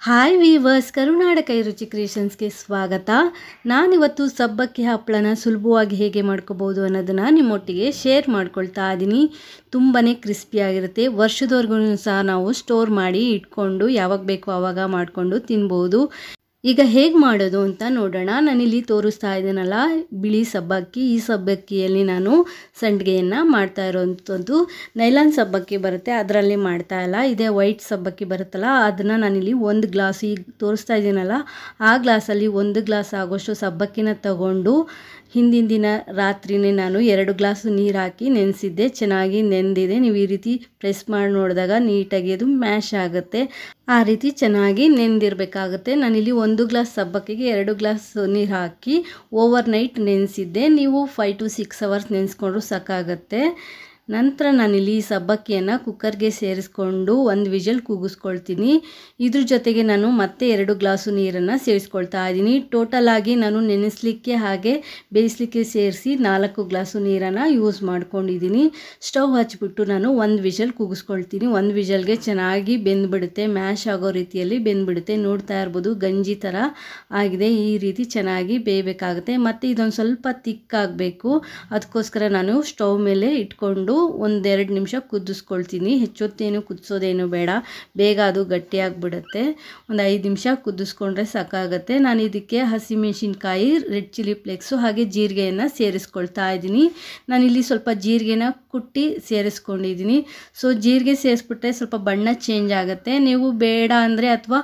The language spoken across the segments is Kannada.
ಹಾಯ್ ವೀವರ್ಸ್, ಕರುನಾಡ ಕೈ ರುಚಿ ಕ್ರಿಯೇಷನ್ಸ್ಗೆ ಸ್ವಾಗತ. ನಾನಿವತ್ತು ಸಬ್ಬಕ್ಕಿ ಹಪ್ಪಳನ ಸುಲಭವಾಗಿ ಹೇಗೆ ಮಾಡ್ಕೋಬೋದು ಅನ್ನೋದನ್ನು ನಿಮ್ಮೊಟ್ಟಿಗೆ ಶೇರ್ ಮಾಡ್ಕೊಳ್ತಾ ಇದ್ದೀನಿ. ತುಂಬಾ ಕ್ರಿಸ್ಪಿಯಾಗಿರುತ್ತೆ. ವರ್ಷದವರೆಗೂ ಸಹ ನಾವು ಸ್ಟೋರ್ ಮಾಡಿ ಇಟ್ಕೊಂಡು ಯಾವಾಗ ಬೇಕೋ ಆವಾಗ ಮಾಡಿಕೊಂಡು ತಿನ್ಬೋದು. ಈಗ ಹೇಗೆ ಮಾಡೋದು ಅಂತ ನೋಡೋಣ. ನಾನಿಲ್ಲಿ ತೋರಿಸ್ತಾ ಇದ್ದೀನಲ್ಲ ಬಿಳಿ ಸಬ್ಬಕ್ಕಿ. ಈ ಸಬ್ಬಕ್ಕಿಯಲ್ಲಿ ನಾನು ಸಂಡಿಗೆಯನ್ನು ಮಾಡ್ತಾ ಇರೋವಂಥದ್ದು. ನೈಲಾನ್ ಸಬ್ಬಕ್ಕಿ ಬರುತ್ತೆ, ಅದರಲ್ಲಿ ಮಾಡ್ತಾ ಇಲ್ಲ. ಇದೇ ವೈಟ್ ಸಬ್ಬಕ್ಕಿ ಬರುತ್ತಲ್ಲ, ಅದನ್ನು ನಾನಿಲ್ಲಿ 1 ಗ್ಲಾಸ್, ಈಗ ತೋರಿಸ್ತಾ ಇದ್ದೀನಲ್ಲ ಆ ಗ್ಲಾಸಲ್ಲಿ 1 ಗ್ಲಾಸ್ ಆಗೋಷ್ಟು ಸಬ್ಬಕ್ಕಿನ ತಗೊಂಡು ಹಿಂದಿನ ದಿನ ರಾತ್ರಿನೇ ನಾನು 2 ಗ್ಲಾಸ್ ನೀರು ಹಾಕಿ ನೆನೆಸಿದ್ದೆ. ಚೆನ್ನಾಗಿ ನೆಂದಿದೆ. ನೀವು ಈ ರೀತಿ ಪ್ರೆಸ್ ಮಾಡಿ ನೋಡಿದಾಗ ನೀಟಾಗಿ ಅದು ಮ್ಯಾಶ್ ಆಗುತ್ತೆ. ಆ ರೀತಿ ಚೆನ್ನಾಗಿ ನೆಂದಿರಬೇಕಾಗುತ್ತೆ. ನಾನಿಲ್ಲಿ 1 ಗ್ಲಾಸ್ ಸಬ್ಬಕ್ಕಿಗೆ 2 ಗ್ಲಾಸ್ ನೀರು ಹಾಕಿ ಓವರ್ ನೈಟ್ ನೆನೆಸಿದ್ದೆ. ನೀವು 5 to 6 hours ನೆನೆಸ್ಕೊಂಡ್ರು ಸಾಕಾಗುತ್ತೆ. ನಂತರ ನಾನಿಲ್ಲಿ ಸಬ್ಬಕ್ಕಿಯನ್ನು ಕುಕ್ಕರ್ಗೆ ಸೇರಿಸ್ಕೊಂಡು 1 ವಿಷಲ್ ಕೂಗಿಸ್ಕೊಳ್ತೀನಿ. ಇದ್ರ ಜೊತೆಗೆ ನಾನು ಮತ್ತೆ 2 ಗ್ಲಾಸು ನೀರನ್ನು ಸೇರಿಸ್ಕೊಳ್ತಾ ಇದ್ದೀನಿ. ಟೋಟಲ್ ಆಗಿ ನಾನು ನೆನೆಸಲಿಕ್ಕೆ ಹಾಗೆ ಬೇಯಿಸಲಿಕ್ಕೆ ಸೇರಿಸಿ 4 ಗ್ಲಾಸು ನೀರನ್ನು ಯೂಸ್ ಮಾಡ್ಕೊಂಡಿದ್ದೀನಿ. ಸ್ಟವ್ ಹಚ್ಚಿಬಿಟ್ಟು ನಾನು 1 ವಿಷಲ್ ಕೂಗಿಸ್ಕೊಳ್ತೀನಿ. 1 ವಿಷಲ್ಗೆ ಚೆನ್ನಾಗಿ ಬೆಂದುಬಿಡುತ್ತೆ, ಮ್ಯಾಶ್ ಆಗೋ ರೀತಿಯಲ್ಲಿ ಬೆಂದುಬಿಡುತ್ತೆ. ನೋಡ್ತಾ ಇರ್ಬೋದು, ಗಂಜಿ ಥರ ಆಗಿದೆ. ಈ ರೀತಿ ಚೆನ್ನಾಗಿ ಬೇಯಬೇಕಾಗುತ್ತೆ. ಮತ್ತು ಇದೊಂದು ಸ್ವಲ್ಪ ತಿಕ್ಕಾಗಬೇಕು. ಅದಕ್ಕೋಸ್ಕರ ನಾನು ಸ್ಟವ್ ಮೇಲೆ ಇಟ್ಕೊಂಡು 1-2 ನಿಮಿಷ ಕುದಿಸ್ಕೊಳ್ತೀನಿ. ಹೆಚ್ಚೊತ್ತೇನು ಕುದಿಸೋದೇನು ಬೇಡ, ಬೇಗ ಅದು ಗಟ್ಟಿಯಾಗಿಬಿಡುತ್ತೆ. ಒಂದು 5 ನಿಮಿಷ ಕುದಿಸ್ಕೊಂಡ್ರೆ ಸಾಕಾಗುತ್ತೆ. ನಾನು ಇದಕ್ಕೆ ಹಸಿಮೆಣಸಿನ್ಕಾಯಿ, ರೆಡ್ ಚಿಲ್ಲಿ ಫ್ಲೇಕ್ಸು ಹಾಗೆ ಜೀರಿಗೆಯನ್ನು ಸೇರಿಸ್ಕೊಳ್ತಾ ಇದ್ದೀನಿ. ನಾನಿಲ್ಲಿ ಸ್ವಲ್ಪ ಜೀರಿಗೆನ ಕುಟ್ಟಿ ಸೇರಿಸ್ಕೊಂಡಿದ್ದೀನಿ. ಸೊ ಜೀರಿಗೆ ಸೇರಿಸ್ಬಿಟ್ರೆ ಸ್ವಲ್ಪ ಬಣ್ಣ ಚೇಂಜ್ ಆಗುತ್ತೆ. ನೀವು ಬೇಡ ಅಂದರೆ ಅಥವಾ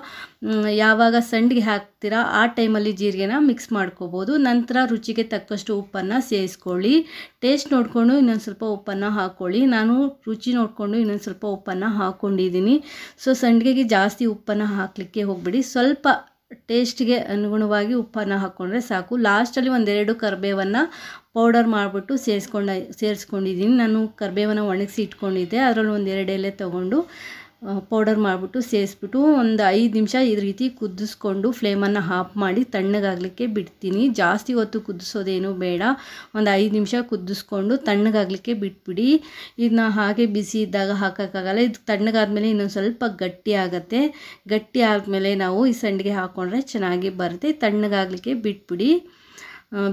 ಯಾವಾಗ ಸಂಡಿಗೆ ಹಾಕ್ತೀರಾ ಆ ಟೈಮಲ್ಲಿ ಜೀರಿಗೆನ ಮಿಕ್ಸ್ ಮಾಡ್ಕೋಬೋದು. ನಂತರ ರುಚಿಗೆ ತಕ್ಕಷ್ಟು ಉಪ್ಪನ್ನು ಸೇರಿಸ್ಕೊಳ್ಳಿ. ಟೇಸ್ಟ್ ನೋಡಿಕೊಂಡು ಇನ್ನೊಂದು ಸ್ವಲ್ಪ ಉಪ್ಪನ್ನು ಹಾಕ್ಕೊಳ್ಳಿ. ನಾನು ರುಚಿ ನೋಡಿಕೊಂಡು ಇನ್ನೊಂದು ಸ್ವಲ್ಪ ಉಪ್ಪನ್ನು ಹಾಕ್ಕೊಂಡಿದ್ದೀನಿ. ಸೊ ಸಂಡಿಗೆಗೆ ಜಾಸ್ತಿ ಉಪ್ಪನ್ನು ಹಾಕಲಿಕ್ಕೆ ಹೋಗ್ಬಿಡಿ. ಸ್ವಲ್ಪ ಟೇಸ್ಟ್ಗೆ ಅನುಗುಣವಾಗಿ ಉಪ್ಪನ್ನು ಹಾಕ್ಕೊಂಡ್ರೆ ಸಾಕು. ಲಾಸ್ಟಲ್ಲಿ 1-2 ಕರಿಬೇವನ್ನು ಪೌಡರ್ ಮಾಡಿಬಿಟ್ಟು ಸೇರಿಸ್ಕೊಂಡಿದ್ದೀನಿ. ನಾನು ಕರಿಬೇವನ್ನು ಒಣಗಿಸಿ ಇಟ್ಕೊಂಡಿದ್ದೆ. ಅದರಲ್ಲಿ 1-2 ಎಲೆ ತೊಗೊಂಡು ಪೌಡರ್ ಮಾಡಿಬಿಟ್ಟು ಸೇರಿಸ್ಬಿಟ್ಟು ಒಂದು 5 ನಿಮಿಷ ಈ ರೀತಿ ಕುದಿಸ್ಕೊಂಡು ಫ್ಲೇಮನ್ನು ಆಫ್ ಮಾಡಿ ತಣ್ಣಗಾಗಲಿಕ್ಕೆ ಬಿಡ್ತೀನಿ. ಜಾಸ್ತಿ ಹೊತ್ತು ಕುದಿಸೋದೇನು ಬೇಡ. ಒಂದು 5 ನಿಮಿಷ ಕುದಿಸ್ಕೊಂಡು ತಣ್ಣಗಾಗಲಿಕ್ಕೆ ಬಿಟ್ಬಿಡಿ. ಇದನ್ನ ಹಾಗೆ ಬಿಸಿ ಇದ್ದಾಗ ಹಾಕೋಕ್ಕಾಗಲ್ಲ. ಇದು ತಣ್ಣಗಾದ್ಮೇಲೆ ಇನ್ನೊಂದು ಸ್ವಲ್ಪ ಗಟ್ಟಿ ಆಗುತ್ತೆ. ಗಟ್ಟಿ ಆದಮೇಲೆ ನಾವು ಈ ಸಂಡಿಗೆ ಹಾಕ್ಕೊಂಡ್ರೆ ಚೆನ್ನಾಗಿ ಬರುತ್ತೆ. ತಣ್ಣಗಾಗಲಿಕ್ಕೆ ಬಿಟ್ಬಿಡಿ.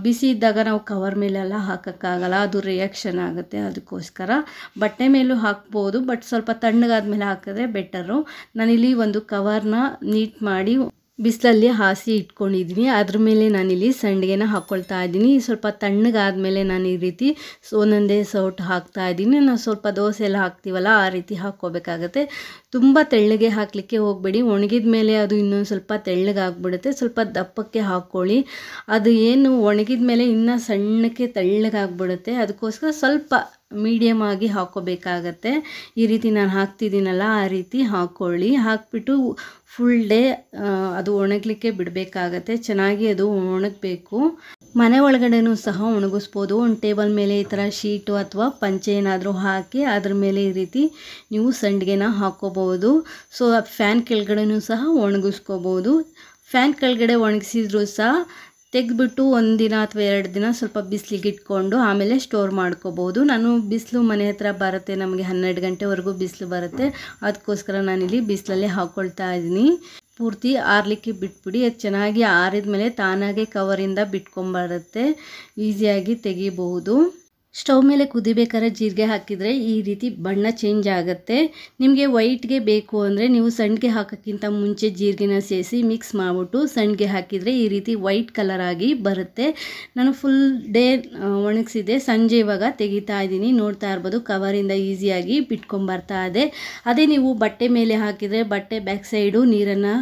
ಬಿಸಿ ಇದ್ದಾಗ ನಾವು ಕವರ್ ಮೇಲೆಲ್ಲ ಹಾಕೋಕ್ಕಾಗಲ್ಲ, ಅದು ರಿಯಾಕ್ಷನ್ ಆಗುತ್ತೆ. ಅದಕ್ಕೋಸ್ಕರ ಬಟ್ಟೆ ಮೇಲೂ ಹಾಕ್ಬೋದು, ಬಟ್ ಸ್ವಲ್ಪ ತಣ್ಣಗಾದ್ಮೇಲೆ ಹಾಕಿದ್ರೆ ಬೆಟರು. ನಾನಿಲ್ಲಿ ಒಂದು ಕವರ್ನ ನೀಟ್ ಮಾಡಿ ಬಿಸಿಲಲ್ಲಿ ಹಾಸಿ ಇಟ್ಕೊಂಡಿದ್ದೀನಿ. ಅದ್ರ ಮೇಲೆ ನಾನಿಲ್ಲಿ ಸಂಡಿಗೆನ ಹಾಕ್ಕೊಳ್ತಾ ಇದ್ದೀನಿ. ಸ್ವಲ್ಪ ತಣ್ಣಗಾದ್ಮೇಲೆ ನಾನು ಈ ರೀತಿ ಒಂದೊಂದೇ ಸೌಟ್ ಹಾಕ್ತಾ ಇದ್ದೀನಿ. ನಾವು ಸ್ವಲ್ಪ ದೋಸೆ ಎಲ್ಲ ಹಾಕ್ತೀವಲ್ಲ ಆ ರೀತಿ ಹಾಕ್ಕೋಬೇಕಾಗತ್ತೆ. ತುಂಬ ತೆಳ್ಳಗೆ ಹಾಕಲಿಕ್ಕೆ ಹೋಗಬೇಡಿ. ಒಣಗಿದ ಮೇಲೆ ಅದು ಇನ್ನೊಂದು ಸ್ವಲ್ಪ ತೆಳ್ಳಗಾಗ್ಬಿಡುತ್ತೆ. ಸ್ವಲ್ಪ ದಪ್ಪಕ್ಕೆ ಹಾಕ್ಕೊಳ್ಳಿ. ಅದು ಏನು ಒಣಗಿದ ಮೇಲೆ ಇನ್ನೂ ಸಣ್ಣಕ್ಕೆ ತೆಳ್ಳಗಾಗ್ಬಿಡುತ್ತೆ. ಅದಕ್ಕೋಸ್ಕರ ಸ್ವಲ್ಪ ಮೀಡಿಯಮ್ ಆಗಿ ಹಾಕ್ಕೋಬೇಕಾಗತ್ತೆ. ಈ ರೀತಿ ನಾನು ಹಾಕ್ತಿದ್ದೀನಲ್ಲ ಆ ರೀತಿ ಹಾಕ್ಕೊಳ್ಳಿ. ಹಾಕ್ಬಿಟ್ಟು ಫುಲ್ ಡೇ ಅದು ಒಣಗಲಿಕ್ಕೆ ಬಿಡಬೇಕಾಗತ್ತೆ. ಚೆನ್ನಾಗಿ ಅದು ಒಣಗಬೇಕು. ಮನೆ ಒಳಗಡೆನೂ ಸಹ ಒಣಗಿಸ್ಬೋದು. ಒಂದು ಟೇಬಲ್ ಮೇಲೆ ಈ ಥರ ಶೀಟು ಅಥವಾ ಪಂಚೆ ಏನಾದರೂ ಹಾಕಿ ಅದ್ರ ಮೇಲೆ ಈ ರೀತಿ ನೀವು ಸಂಡಿಗೆನ ಹಾಕ್ಕೋಬೋದು. ಸೊ ಫ್ಯಾನ್ ಕೆಳಗಡೆನೂ ಸಹ ಒಣಗಿಸ್ಕೋಬೋದು. ಫ್ಯಾನ್ ಕೆಳಗಡೆ ಒಣಗಿಸಿದ್ರೂ ಸಹ ತೆಗೆದ್ಬಿಟ್ಟು 1 ದಿನ ಅಥವಾ 2 ದಿನ ಸ್ವಲ್ಪ ಬಿಸಿಲಿಗೆ ಇಟ್ಕೊಂಡು ಆಮೇಲೆ ಸ್ಟೋರ್ ಮಾಡ್ಕೋಬೋದು. ನಾನು ಬಿಸಿಲು ಮನೆ ಹತ್ರ ಬರುತ್ತೆ, ನಮಗೆ 12 ಗಂಟೆವರೆಗೂ ಬಿಸಿಲು ಬರುತ್ತೆ. ಅದಕ್ಕೋಸ್ಕರ ನಾನಿಲ್ಲಿ ಬಿಸಿಲಲ್ಲೇ ಹಾಕ್ಕೊಳ್ತಾ ಇದ್ದೀನಿ. ಪೂರ್ತಿ ಆರಲಿಕ್ಕೆ ಬಿಟ್ಬಿಡಿ. ಅದು ಚೆನ್ನಾಗಿ ಆರಿದ ಮೇಲೆ ತಾನಾಗೆ ಕವರಿಂದ ಬಿಟ್ಕೊಂಬರುತ್ತೆ. ಈಸಿಯಾಗಿ ತೆಗಿಬಹುದು. ಸ್ಟವ್ ಮೇಲೆ ಕುದಿಬೇಕಾದ್ರೆ ಜೀರಿಗೆ ಹಾಕಿದರೆ ಈ ರೀತಿ ಬಣ್ಣ ಚೇಂಜ್ ಆಗುತ್ತೆ. ನಿಮಗೆ ವೈಟ್ಗೆ ಬೇಕು ಅಂದರೆ ನೀವು ಸಂಡಿಗೆ ಹಾಕೋಕ್ಕಿಂತ ಮುಂಚೆ ಜೀರಿಗೆನ ಸೇರಿಸಿ ಮಿಕ್ಸ್ ಮಾಡಿಬಿಟ್ಟು ಸಂಡಿಗೆ ಹಾಕಿದರೆ ಈ ರೀತಿ ವೈಟ್ ಕಲರ್ ಆಗಿ ಬರುತ್ತೆ. ನಾನು ಫುಲ್ ಡೇ ಒಣಗಿಸಿದೆ. ಸಂಜೆ ಇವಾಗ ತೆಗಿತಾ ಇದ್ದೀನಿ. ನೋಡ್ತಾ ಇರ್ಬೋದು, ಕವರಿಂದ ಈಸಿಯಾಗಿ ಬಿಟ್ಕೊಂಬರ್ತಾ ಇದೆ. ಅದೇ ನೀವು ಬಟ್ಟೆ ಮೇಲೆ ಹಾಕಿದರೆ ಬಟ್ಟೆ ಬ್ಯಾಕ್ ಸೈಡು ನೀರನ್ನು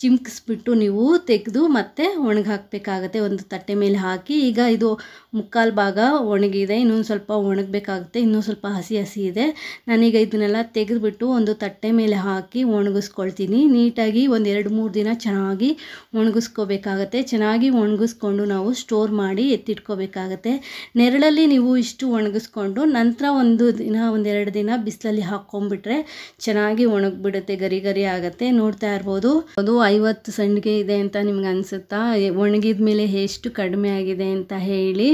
ಚಿಮ್ಕಿಸ್ಬಿಟ್ಟು ನೀವು ತೆಗೆದು ಮತ್ತೆ ಒಣಗಿ ಹಾಕಬೇಕಾಗತ್ತೆ. ಒಂದು ತಟ್ಟೆ ಮೇಲೆ ಹಾಕಿ. ಈಗ ಇದು 3/4 ಭಾಗ ಒಣಗಿದೆ, ಇನ್ನೊಂದು ಸ್ವಲ್ಪ ಒಣಗಬೇಕಾಗುತ್ತೆ. ಇನ್ನೊಂದು ಸ್ವಲ್ಪ ಹಸಿ ಹಸಿ ಇದೆ. ನಾನೀಗ ಇದನ್ನೆಲ್ಲ ತೆಗೆದುಬಿಟ್ಟು ಒಂದು ತಟ್ಟೆ ಮೇಲೆ ಹಾಕಿ ಒಣಗಿಸ್ಕೊಳ್ತೀನಿ. ನೀಟಾಗಿ 1-2-3 ದಿನ ಚೆನ್ನಾಗಿ ಒಣಗಿಸ್ಕೋಬೇಕಾಗತ್ತೆ. ಚೆನ್ನಾಗಿ ಒಣಗಿಸ್ಕೊಂಡು ನಾವು ಸ್ಟೋರ್ ಮಾಡಿ ಎತ್ತಿಟ್ಕೋಬೇಕಾಗತ್ತೆ. ನೆರಳಲ್ಲಿ ನೀವು ಇಷ್ಟು ಒಣಗಿಸ್ಕೊಂಡು ನಂತರ 1-2 ದಿನ ಬಿಸಿಲಲ್ಲಿ ಹಾಕ್ಕೊಂಡ್ಬಿಟ್ರೆ ಚೆನ್ನಾಗಿ ಒಣಗಿಬಿಡುತ್ತೆ, ಗರಿ ಗರಿ ಆಗುತ್ತೆ. ನೋಡ್ತಾ ಇರ್ಬೋದು, ಅದು 50 ಸಂಡಿಗೆ ಇದೆ ಅಂತ ನಿಮ್ಗೆ ಅನಿಸುತ್ತಾ? ಒಣಗಿದ ಮೇಲೆ ಎಷ್ಟು ಕಡಿಮೆ ಆಗಿದೆ ಅಂತ ಹೇಳಿ.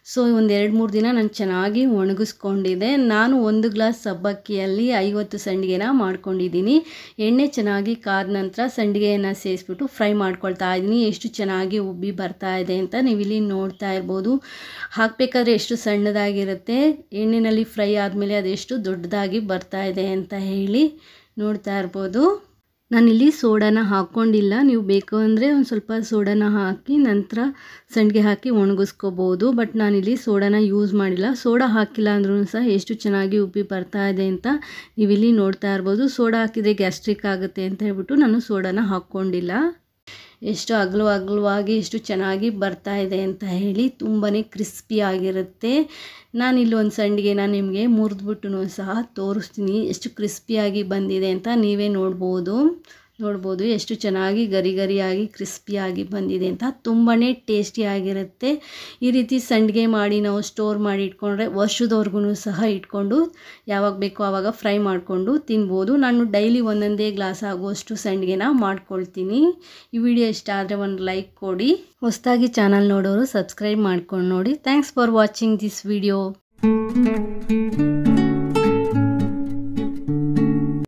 ಸೊ ಒಂದು 2-3 ದಿನ ನಾನು ಚೆನ್ನಾಗಿ ಒಣಗಿಸ್ಕೊಂಡಿದ್ದೆ. ನಾನು 1 ಗ್ಲಾಸ್ ಸಬ್ಬಕ್ಕಿಯಲ್ಲಿ 50 ಸಂಡಿಗೆನ ಮಾಡ್ಕೊಂಡಿದ್ದೀನಿ. ಎಣ್ಣೆ ಚೆನ್ನಾಗಿ ಕಾದ ನಂತರ ಸಂಡಿಗೆಯನ್ನು ಸೇರಿಸ್ಬಿಟ್ಟು ಫ್ರೈ ಮಾಡ್ಕೊಳ್ತಾ ಇದ್ದೀನಿ. ಎಷ್ಟು ಚೆನ್ನಾಗಿ ಉಬ್ಬಿ ಬರ್ತಾ ಇದೆ ಅಂತ ನೀವಿಲ್ಲಿ ನೋಡ್ತಾ ಇರ್ಬೋದು. ಹಾಕಬೇಕಾದ್ರೆ ಎಷ್ಟು ಸಣ್ಣದಾಗಿರುತ್ತೆ, ಎಣ್ಣೆಯಲ್ಲಿ ಫ್ರೈ ಆದಮೇಲೆ ಅದೆಷ್ಟು ದೊಡ್ಡದಾಗಿ ಬರ್ತಾ ಇದೆ ಅಂತ ಹೇಳಿ ನೋಡ್ತಾ ಇರ್ಬೋದು. ನಾನಿಲ್ಲಿ ಸೋಡಾನ ಹಾಕ್ಕೊಂಡಿಲ್ಲ. ನೀವು ಬೇಕು ಅಂದರೆ ಒಂದು ಸ್ವಲ್ಪ ಸೋಡಾನ ಹಾಕಿ ನಂತರ ಸಂಡಿಗೆ ಹಾಕಿ ಒಣಗಿಸ್ಕೋಬೋದು. ಬಟ್ ನಾನಿಲ್ಲಿ ಸೋಡಾನ ಯೂಸ್ ಮಾಡಿಲ್ಲ. ಸೋಡಾ ಹಾಕಿಲ್ಲ ಅಂದ್ರೂ ಸಹ ಎಷ್ಟು ಚೆನ್ನಾಗಿ ಉಬ್ಬಿ ಬರ್ತಾ ಇದೆ ಅಂತ ನೀವಿಲ್ಲಿ ನೋಡ್ತಾ ಇರ್ಬೋದು. ಸೋಡಾ ಹಾಕಿದರೆ ಗ್ಯಾಸ್ಟ್ರಿಕ್ ಆಗುತ್ತೆ ಅಂತ ಹೇಳ್ಬಿಟ್ಟು ನಾನು ಸೋಡಾನ ಹಾಕ್ಕೊಂಡಿಲ್ಲ. ಎಷ್ಟು ಅಗಲವಾಗಿ ಎಷ್ಟು ಚೆನ್ನಾಗಿ ಬರ್ತಾ ಇದೆ ಅಂತ ಹೇಳಿ ತುಂಬಾ ಕ್ರಿಸ್ಪಿಯಾಗಿರುತ್ತೆ. ನಾನಿಲ್ಲಿ ಒಂದು ಸಂಡಿಗೆನ ನಿಮಗೆ ಮುರಿದ್ಬಿಟ್ಟು ಸಹ ತೋರಿಸ್ತೀನಿ ಎಷ್ಟು ಕ್ರಿಸ್ಪಿಯಾಗಿ ಬಂದಿದೆ ಅಂತ ನೀವೇ ನೋಡ್ಬೋದು ಎಷ್ಟು ಚೆನ್ನಾಗಿ ಗರಿಯಾಗಿ ಕ್ರಿಸ್ಪಿಯಾಗಿ ಬಂದಿದೆ ಅಂತ. ತುಂಬಾ ಟೇಸ್ಟಿಯಾಗಿರುತ್ತೆ. ಈ ರೀತಿ ಸಂಡಿಗೆ ಮಾಡಿ ನಾವು ಸ್ಟೋರ್ ಮಾಡಿ ಇಟ್ಕೊಂಡ್ರೆ ವರ್ಷದವರೆಗೂ ಸಹ ಇಟ್ಕೊಂಡು ಯಾವಾಗ ಬೇಕೋ ಆವಾಗ ಫ್ರೈ ಮಾಡಿಕೊಂಡು ತಿನ್ಬೋದು. ನಾನು ಡೈಲಿ ಒಂದೊಂದೇ ಗ್ಲಾಸ್ ಆಗುವಷ್ಟು ಸಂಡಿಗೆನ ಮಾಡ್ಕೊಳ್ತೀನಿ. ಈ ವಿಡಿಯೋ ಇಷ್ಟ ಆದರೆ ಒಂದು ಲೈಕ್ ಕೊಡಿ. ಹೊಸದಾಗಿ ಚಾನಲ್ ನೋಡೋರು ಸಬ್ಸ್ಕ್ರೈಬ್ ಮಾಡ್ಕೊಂಡು ನೋಡಿ. Thanks for watching this video.